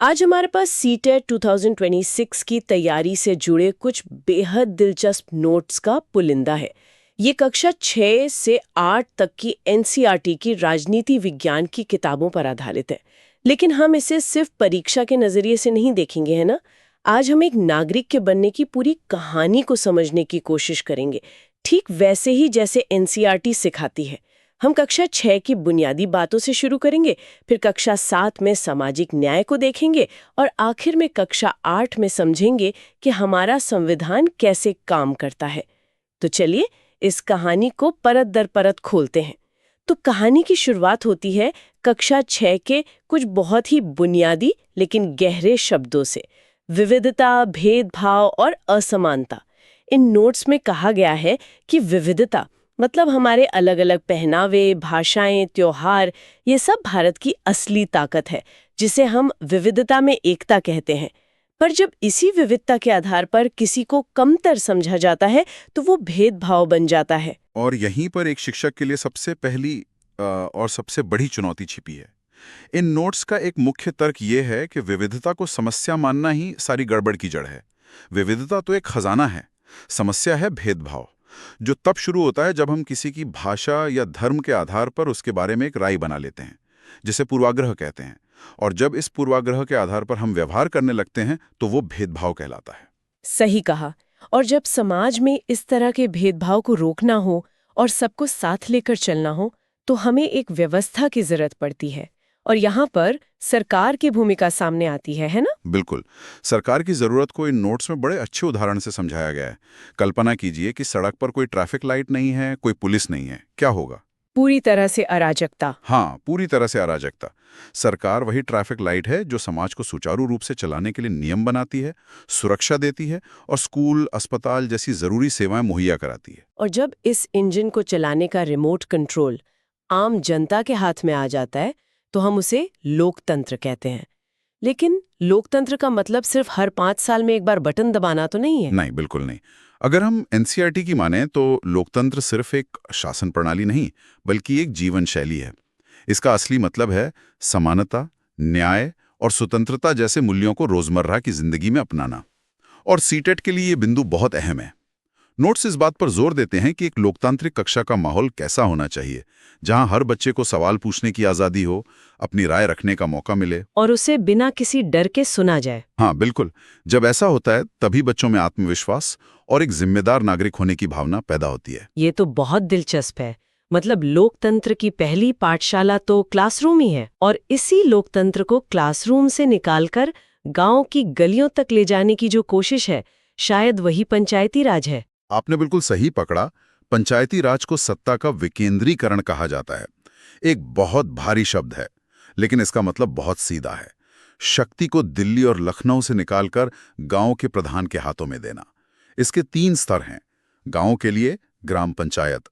आज हमारे पास सीटेट 2026 की तैयारी से जुड़े कुछ बेहद दिलचस्प नोट्स का पुलिंदा है। ये कक्षा 6 से 8 तक की एनसीईआरटी की राजनीति विज्ञान की किताबों पर आधारित है। लेकिन हम इसे सिर्फ परीक्षा के नजरिए से नहीं देखेंगे, है ना। आज हम एक नागरिक के बनने की पूरी कहानी को समझने की कोशिश करेंगे, ठीक वैसे ही जैसे एनसीईआरटी सिखाती है। हम कक्षा 6 की बुनियादी बातों से शुरू करेंगे, फिर कक्षा 7 में सामाजिक न्याय को देखेंगे और आखिर में कक्षा 8 में समझेंगे कि हमारा संविधान कैसे काम करता है। तो चलिए इस कहानी को परत दर परत खोलते हैं। तो कहानी की शुरुआत होती है कक्षा 6 के कुछ बहुत ही बुनियादी लेकिन गहरे शब्दों से। विविधता, भेदभाव और असमानता। इन नोट्स में कहा गया है कि विविधता मतलब हमारे अलग अलग पहनावे, भाषाएं, त्योहार, ये सब भारत की असली ताकत है, जिसे हम विविधता में एकता कहते हैं। पर जब इसी विविधता के आधार पर किसी को कमतर समझा जाता है तो वो भेदभाव बन जाता है। और यहीं पर एक शिक्षक के लिए सबसे पहली और सबसे बड़ी चुनौती छिपी है। इन नोट्स का एक मुख्य तर्क ये है कि विविधता को समस्या मानना ही सारी गड़बड़ की जड़ है। विविधता तो एक खजाना है, समस्या है भेदभाव, जो तब शुरू होता है जब हम किसी की भाषा या धर्म के आधार पर उसके बारे में एक राय बना लेते हैं, जिसे पूर्वाग्रह कहते हैं। और जब इस पूर्वाग्रह के आधार पर हम व्यवहार करने लगते हैं तो वो भेदभाव कहलाता है। सही कहा। और जब समाज में इस तरह के भेदभाव को रोकना हो और सबको साथ लेकर चलना हो, तो हमें एक व्यवस्था की जरूरत पड़ती है। और यहाँ पर सरकार की भूमिका सामने आती है ना। बिल्कुल, सरकार की जरूरत को इन नोट्स में बड़े अच्छे उदाहरण से समझाया गया है। कल्पना कीजिए कि सड़क पर कोई ट्रैफिक लाइट नहीं है, कोई पुलिस नहीं है, क्या होगा? पूरी तरह से अराजकता। हाँ, पूरी तरह से अराजकता। सरकार वही ट्रैफिक लाइट है जो समाज को सुचारू रूप से चलाने के लिए नियम बनाती है, सुरक्षा देती है और स्कूल, अस्पताल जैसी जरूरी सेवाएं मुहैया कराती है। और जब इस इंजन को चलाने का रिमोट कंट्रोल आम जनता के हाथ में आ जाता है, तो हम उसे लोकतंत्र कहते हैं। लेकिन लोकतंत्र का मतलब सिर्फ हर 5 साल में एक बार बटन दबाना तो नहीं है। नहीं, बिल्कुल नहीं। अगर हम एनसीईआरटी की माने तो लोकतंत्र सिर्फ एक शासन प्रणाली नहीं, बल्कि एक जीवन शैली है। इसका असली मतलब है समानता, न्याय और स्वतंत्रता जैसे मूल्यों को रोजमर्रा की जिंदगी में अपनाना। और सीटेट के लिए ये बिंदु बहुत अहम है। नोट्स इस बात पर जोर देते हैं कि एक लोकतांत्रिक कक्षा का माहौल कैसा होना चाहिए, जहां हर बच्चे को सवाल पूछने की आजादी हो, अपनी राय रखने का मौका मिले और उसे बिना किसी डर के सुना जाए। हाँ, बिल्कुल। जब ऐसा होता है तभी बच्चों में आत्मविश्वास और एक जिम्मेदार नागरिक होने की भावना पैदा होती है। ये तो बहुत दिलचस्प है। मतलब लोकतंत्र की पहली पाठशाला तो क्लासरूम ही है, और इसी लोकतंत्र को क्लासरूम से निकालकर गांव की गलियों तक ले जाने की जो कोशिश है, शायद वही पंचायती राज है। आपने बिल्कुल सही पकड़ा। पंचायती राज को सत्ता का विकेंद्रीकरण कहा जाता है। एक बहुत भारी शब्द है, लेकिन इसका मतलब बहुत सीधा है। शक्ति को दिल्ली और लखनऊ से निकालकर गांव के प्रधान के हाथों में देना। इसके 3 स्तर हैं। गांव के लिए ग्राम पंचायत,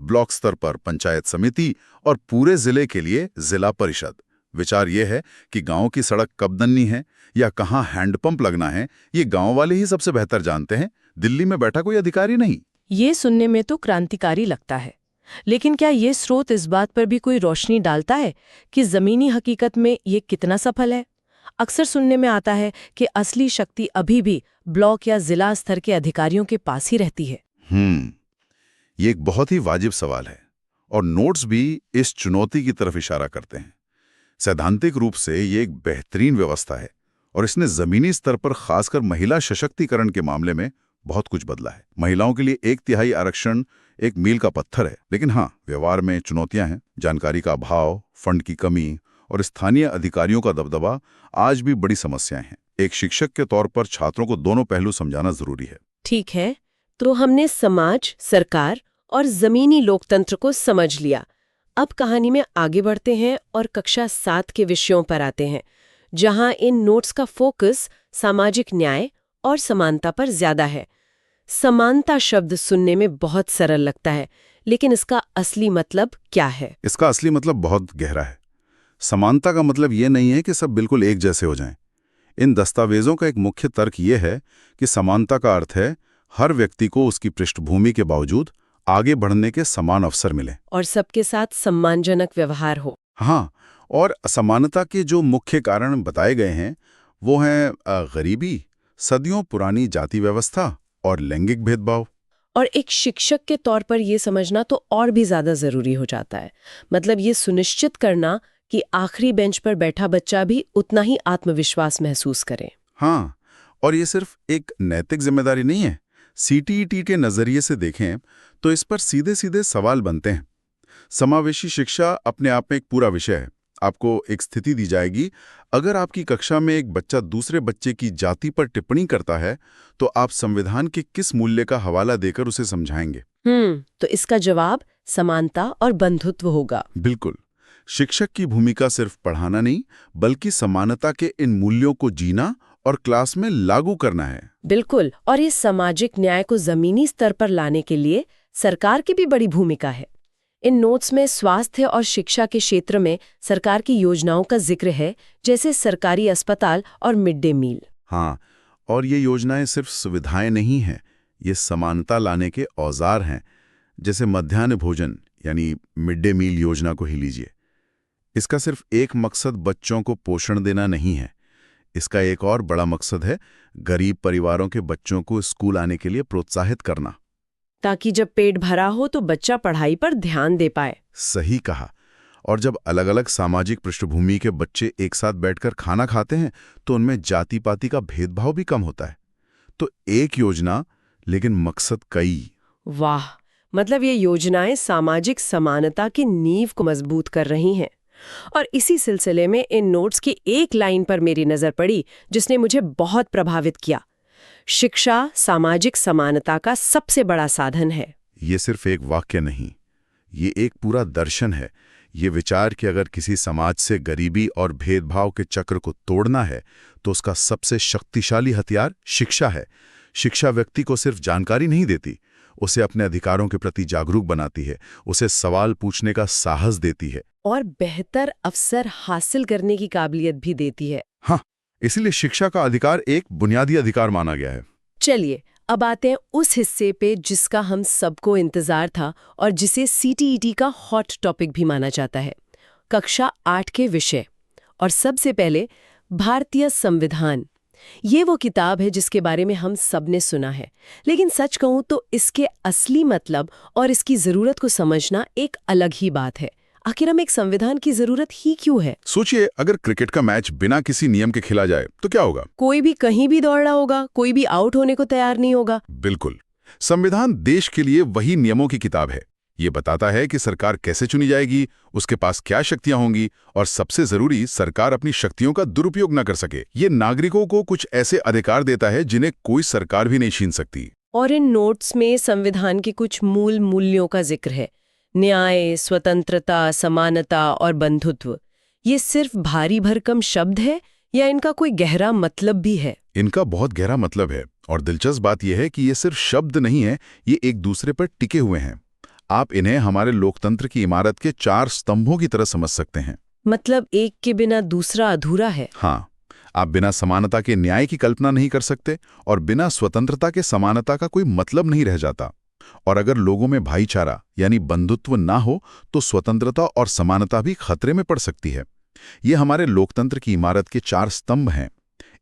ब्लॉक स्तर पर पंचायत समिति और पूरे जिले के लिए जिला परिषद। विचार यह है कि गांव की सड़क कब बननी है या कहाँ हैंडपंप लगना है, ये गांव वाले ही सबसे बेहतर जानते हैं, दिल्ली में बैठा कोई अधिकारी नहीं। ये सुनने में तो क्रांतिकारी लगता है, लेकिन क्या ये स्रोत इस बात पर भी कोई रोशनी डालता है कि जमीनी हकीकत में ये कितना सफल है? अक्सर सुनने में आता है कि असली शक्ति अभी भी ब्लॉक या जिला स्तर के अधिकारियों के पास ही रहती है। ये एक बहुत ही वाजिब सवाल है और नोट्स भी इस चुनौती की तरफ इशारा करते हैं। सैद्धांतिक रूप से ये एक बेहतरीन व्यवस्था है और इसने जमीनी स्तर पर खासकर महिला सशक्तिकरण के मामले में बहुत कुछ बदला है। महिलाओं के लिए 1/3 आरक्षण एक मील का पत्थर है, लेकिन हाँ, व्यवहार में चुनौतियां हैं। जानकारी का अभाव, फंड की कमी और स्थानीय अधिकारियों का दबदबा आज भी बड़ी समस्याएं हैं। एक शिक्षक के तौर पर छात्रों को दोनों पहलू समझाना जरूरी है। ठीक है, तो हमने समाज, सरकार और जमीनी लोकतंत्र को समझ लिया। अब कहानी में आगे बढ़ते हैं और कक्षा 7 के विषयों पर आते हैं, जहां इन नोट्स का फोकस सामाजिक न्याय और समानता पर ज्यादा है। समानता शब्द सुनने में बहुत सरल लगता है, लेकिन इसका असली मतलब क्या है? इसका असली मतलब बहुत गहरा है। समानता का मतलब ये नहीं है कि सब बिल्कुल एक जैसे हो जाएं। इन दस्तावेजों का एक मुख्य तर्क ये है कि समानता का अर्थ है हर व्यक्ति को उसकी पृष्ठभूमि के बावजूद आगे बढ़ने के समान अवसर मिले और सबके साथ सम्मानजनक व्यवहार हो। हाँ, और असमानता के जो मुख्य कारण बताए गए हैं, वो हैं गरीबी, सदियों पुरानी जाति व्यवस्था और लैंगिक भेदभाव। और एक शिक्षक के तौर पर ये समझना तो और भी ज्यादा जरूरी हो जाता है। मतलब ये सुनिश्चित करना कि आखिरी बेंच पर बैठा बच्चा भी उतना ही आत्मविश्वास महसूस करे। हाँ, और ये सिर्फ एक नैतिक जिम्मेदारी नहीं है। सीटीईटी के नजरिए से देखें तो इस पर सीधे सीधे सवाल बनते हैं। समावेशी शिक्षा अपने आप में एक पूरा विषय है। आपको एक स्थिति दी जाएगी, अगर आपकी कक्षा में एक बच्चा दूसरे बच्चे की जाति पर टिप्पणी करता है तो आप संविधान के किस मूल्य का हवाला देकर उसे समझाएंगे? तो इसका जवाब समानता और बंधुत्व होगा। बिल्कुल। शिक्षक की भूमिका सिर्फ पढ़ाना नहीं, बल्कि समानता के इन मूल्यों को जीना और क्लास में लागू करना है। बिल्कुल। और इस सामाजिक न्याय को जमीनी स्तर पर लाने के लिए सरकार की भी बड़ी भूमिका है। इन नोट्स में स्वास्थ्य और शिक्षा के क्षेत्र में सरकार की योजनाओं का जिक्र है, जैसे सरकारी अस्पताल और मिड डे मील। हाँ, और ये योजनाएं सिर्फ सुविधाएं नहीं हैं, ये समानता लाने के औजार हैं। जैसे मध्याह्न भोजन यानी मिड डे मील योजना को ही लीजिए। इसका सिर्फ एक मकसद बच्चों को पोषण देना नहीं है, इसका एक और बड़ा मकसद है गरीब परिवारों के बच्चों को स्कूल आने के लिए प्रोत्साहित करना, ताकि जब पेट भरा हो तो बच्चा पढ़ाई पर ध्यान दे पाए। सही कहा। और जब अलग अलग सामाजिक पृष्ठभूमि के बच्चे एक साथ बैठकर खाना खाते हैं तो उनमें जाति पाति का भेदभाव भी कम होता है। तो एक योजना, लेकिन मकसद कई। वाह, मतलब ये योजनाएं सामाजिक समानता की नींव को मजबूत कर रही हैं। और इसी सिलसिले में इन नोट्स की एक लाइन पर मेरी नजर पड़ी जिसने मुझे बहुत प्रभावित किया। शिक्षा सामाजिक समानता का सबसे बड़ा साधन है। ये सिर्फ एक वाक्य नहीं, ये एक पूरा दर्शन है। ये विचार कि अगर किसी समाज से गरीबी और भेदभाव के चक्र को तोड़ना है तो उसका सबसे शक्तिशाली हथियार शिक्षा है। शिक्षा व्यक्ति को सिर्फ जानकारी नहीं देती, उसे अपने अधिकारों के प्रति जागरूक बनाती है, उसे सवाल पूछने का साहस देती है और बेहतर अवसर हासिल करने की काबिलियत भी देती है। हाँ, इसीलिए शिक्षा का अधिकार एक बुनियादी अधिकार माना गया है। चलिए अब आते हैं उस हिस्से पे जिसका हम सबको इंतजार था और जिसे सीटीईटी का हॉट टॉपिक भी माना जाता है, कक्षा 8 के विषय। और सबसे पहले भारतीय संविधान। ये वो किताब है जिसके बारे में हम सब ने सुना है, लेकिन सच कहूं तो इसके असली मतलब और इसकी जरूरत को समझना एक अलग ही बात है। आखिर हम एक संविधान की जरूरत ही क्यों है? सोचिए, अगर क्रिकेट का मैच बिना किसी नियम के खेला जाए तो क्या होगा? कोई भी कहीं भी दौड़ रहा होगा, कोई भी आउट होने को तैयार नहीं होगा। बिल्कुल। संविधान देश के लिए वही नियमों की किताब है। ये बताता है कि सरकार कैसे चुनी जाएगी, उसके पास क्या शक्तियां होंगी, और सबसे जरूरी, सरकार अपनी शक्तियों का दुरुपयोग न कर सके। ये नागरिकों को कुछ ऐसे अधिकार देता है जिन्हें कोई सरकार भी नहीं छीन सकती। और इन नोट्स में संविधान के कुछ मूल मूल्यों का जिक्र है। न्याय, स्वतंत्रता, समानता और बंधुत्व। ये सिर्फ भारी भरकम शब्द है या इनका कोई गहरा मतलब भी है? इनका बहुत गहरा मतलब है, और दिलचस्प बात यह है कि ये सिर्फ शब्द नहीं है, ये एक दूसरे पर टिके हुए हैं। आप इन्हें हमारे लोकतंत्र की इमारत के 4 स्तंभों की तरह समझ सकते हैं। मतलब एक के बिना दूसरा अधूरा है। हाँ, आप बिना समानता के न्याय की कल्पना नहीं कर सकते, और बिना स्वतंत्रता के समानता का कोई मतलब नहीं रह जाता। और अगर लोगों में भाईचारा यानी बंधुत्व ना हो तो स्वतंत्रता और समानता भी खतरे में पड़ सकती है। ये हमारे लोकतंत्र की इमारत के 4 स्तंभ हैं।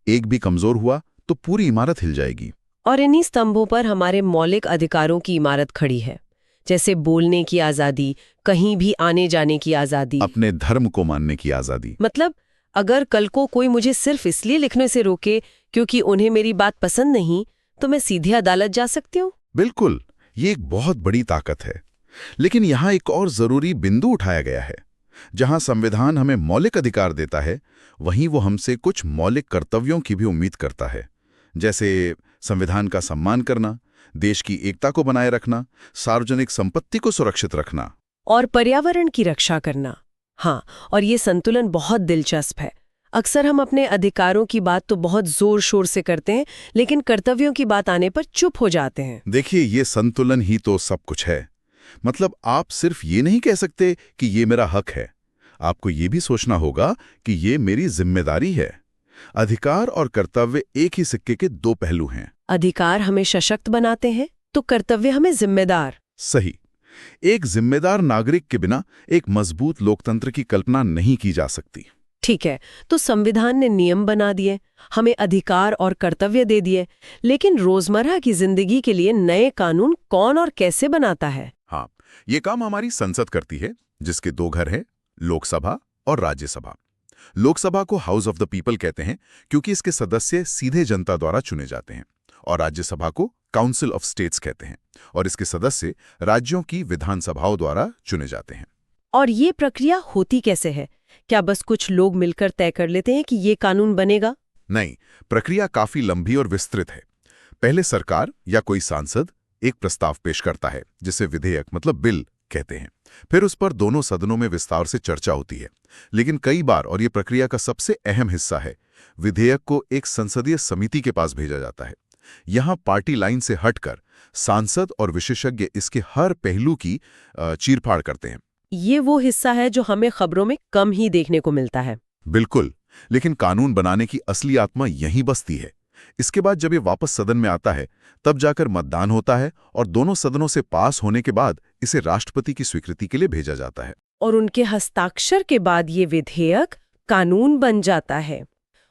एक भी कमजोर हुआ तो पूरी इमारत हिल जाएगी। और इन्हीं स्तंभों पर हमारे मौलिक अधिकारों की इमारत खड़ी है, जैसे बोलने की आजादी, कहीं भी आने जाने की आजादी, अपने धर्म को मानने की आजादी। मतलब अगर कल को कोई मुझे सिर्फ इसलिए लिखने से रोके क्योंकि उन्हें मेरी बात पसंद नहीं, तो मैं सीधे अदालत जा सकती हूँ। बिल्कुल, ये एक बहुत बड़ी ताकत है। लेकिन यहाँ एक और जरूरी बिंदु उठाया गया है। जहां संविधान हमें मौलिक अधिकार देता है, वहीं वो हमसे कुछ मौलिक कर्तव्यों की भी उम्मीद करता है, जैसे संविधान का सम्मान करना, देश की एकता को बनाए रखना, सार्वजनिक संपत्ति को सुरक्षित रखना और पर्यावरण की रक्षा करना। हाँ, और ये संतुलन बहुत दिलचस्प है। अक्सर हम अपने अधिकारों की बात तो बहुत जोर शोर से करते हैं, लेकिन कर्तव्यों की बात आने पर चुप हो जाते हैं। देखिए, ये संतुलन ही तो सब कुछ है। मतलब आप सिर्फ ये नहीं कह सकते कि ये मेरा हक है, आपको ये भी सोचना होगा कि ये मेरी जिम्मेदारी है। अधिकार और कर्तव्य एक ही सिक्के के 2 पहलू हैं। अधिकार हमें सशक्त बनाते हैं तो कर्तव्य हमें जिम्मेदार। सही। एक जिम्मेदार नागरिक के बिना एक मजबूत लोकतंत्र की कल्पना नहीं की जा सकती। ठीक है, तो संविधान ने नियम बना दिए, हमें अधिकार और कर्तव्य दे दिए, लेकिन रोजमर्रा की जिंदगी के लिए नए कानून कौन और कैसे बनाता है? हाँ, ये काम हमारी संसद करती है, जिसके दो घर हैं, लोकसभा और राज्यसभा। लोकसभा को हाउस ऑफ द पीपल कहते हैं क्योंकि इसके सदस्य सीधे जनता द्वारा चुने जाते हैं, और राज्यसभा को काउंसिल ऑफ स्टेट्स कहते हैं, और इसके सदस्य राज्यों की विधानसभाओं द्वारा चुने जाते हैं। और ये प्रक्रिया होती कैसे है? क्या बस कुछ लोग मिलकर तय कर लेते हैं कि ये कानून बनेगा? नहीं, प्रक्रिया काफी लंबी और विस्तृत है। पहले सरकार या कोई सांसद एक प्रस्ताव पेश करता है, जिसे विधेयक मतलब बिल कहते हैं। फिर उस पर दोनों सदनों में विस्तार से चर्चा होती है। लेकिन कई बार, और ये प्रक्रिया का सबसे अहम हिस्सा है, विधेयक को एक संसदीय समिति के पास भेजा जाता है। यहाँ पार्टी लाइन से हटकर सांसद और विशेषज्ञ इसके हर पहलू की चीरफाड़ करते हैं। ये वो हिस्सा है जो हमें खबरों में कम ही देखने को मिलता है। बिल्कुल, लेकिन कानून बनाने की असली आत्मा यहीं बसती है। इसके बाद जब ये वापस सदन में आता है, तब जाकर मतदान होता है, और दोनों सदनों से पास होने के बाद इसे राष्ट्रपति की स्वीकृति के लिए भेजा जाता है। और उनके हस्ताक्षर के बाद ये विधेयक कानून बन जाता है।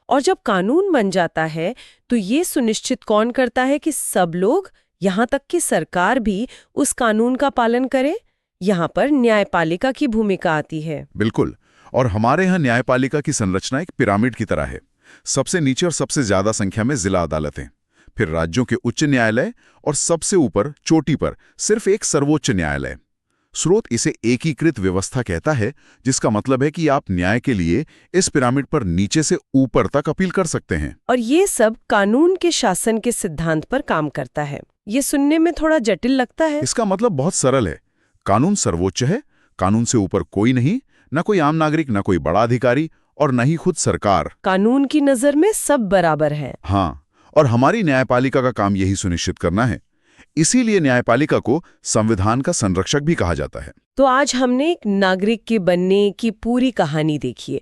और जब कानून बन जाता है, तो ये सुनिश्चित कौन करता है कि सब लोग, यहाँ तक कि सरकार भी, उस कानून का पालन करे? यहाँ पर न्यायपालिका की भूमिका आती है। बिल्कुल, और हमारे यहाँ न्यायपालिका की संरचना एक पिरामिड की तरह है। सबसे नीचे और सबसे ज्यादा संख्या में जिला अदालतें, फिर राज्यों के उच्च न्यायालय, और सबसे ऊपर चोटी पर सिर्फ एक सर्वोच्च न्यायालय। स्रोत इसे एकीकृत व्यवस्था कहता है, जिसका मतलब है कि आप न्याय के लिए इस पिरामिड पर नीचे से ऊपर तक अपील कर सकते हैं। और ये सब कानून के शासन के सिद्धांत पर काम करता है। ये सुनने में थोड़ा जटिल लगता है। इसका मतलब बहुत सरल है। कानून सर्वोच्च है, कानून से ऊपर कोई नहीं, न कोई आम नागरिक, न कोई बड़ा अधिकारी, और न ही खुद सरकार। कानून की नजर में सब बराबर है। हाँ, और हमारी न्यायपालिका का काम यही सुनिश्चित करना है। इसीलिए न्यायपालिका को संविधान का संरक्षक भी कहा जाता है। तो आज हमने एक नागरिक के बनने की पूरी कहानी देखी है।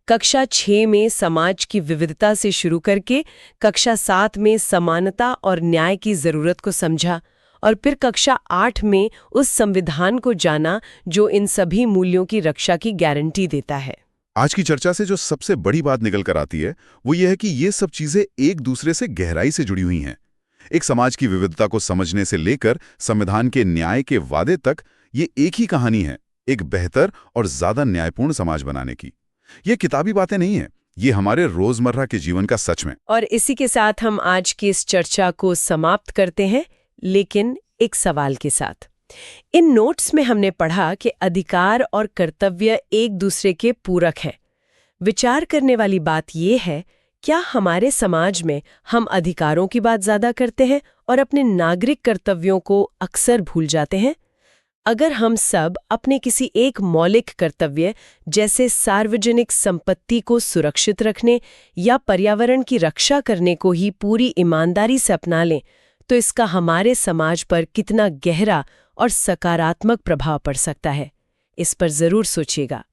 कक्षा 6 में समाज की विविधता से शुरू करके कक्षा 7 में समानता और न्याय की जरूरत को समझा, और फिर कक्षा 8 में उस संविधान को जाना जो इन सभी मूल्यों की रक्षा की गारंटी देता है। आज की चर्चा से जो सबसे बड़ी बात निकल कर आती है, वो ये है कि ये सब चीजें एक दूसरे से गहराई से जुड़ी हुई हैं। एक समाज की विविधता को समझने से लेकर संविधान के न्याय के वादे तक, ये एक ही कहानी है, एक बेहतर और ज्यादा न्यायपूर्ण समाज बनाने की। ये किताबी बातें नहीं है, ये हमारे रोजमर्रा के जीवन का सच में। और इसी के साथ हम आज की इस चर्चा को समाप्त करते हैं, लेकिन एक सवाल के साथ। इन नोट्स में हमने पढ़ा कि अधिकार और कर्तव्य एक दूसरे के पूरक हैं। विचार करने वाली बात यह है, क्या हमारे समाज में हम अधिकारों की बात ज्यादा करते हैं और अपने नागरिक कर्तव्यों को अक्सर भूल जाते हैं? अगर हम सब अपने किसी एक मौलिक कर्तव्य, जैसे सार्वजनिक संपत्ति को सुरक्षित रखने या पर्यावरण की रक्षा करने को ही पूरी ईमानदारी से अपना लें, तो इसका हमारे समाज पर कितना गहरा और सकारात्मक प्रभाव पड़ सकता है, इस पर जरूर सोचिएगा।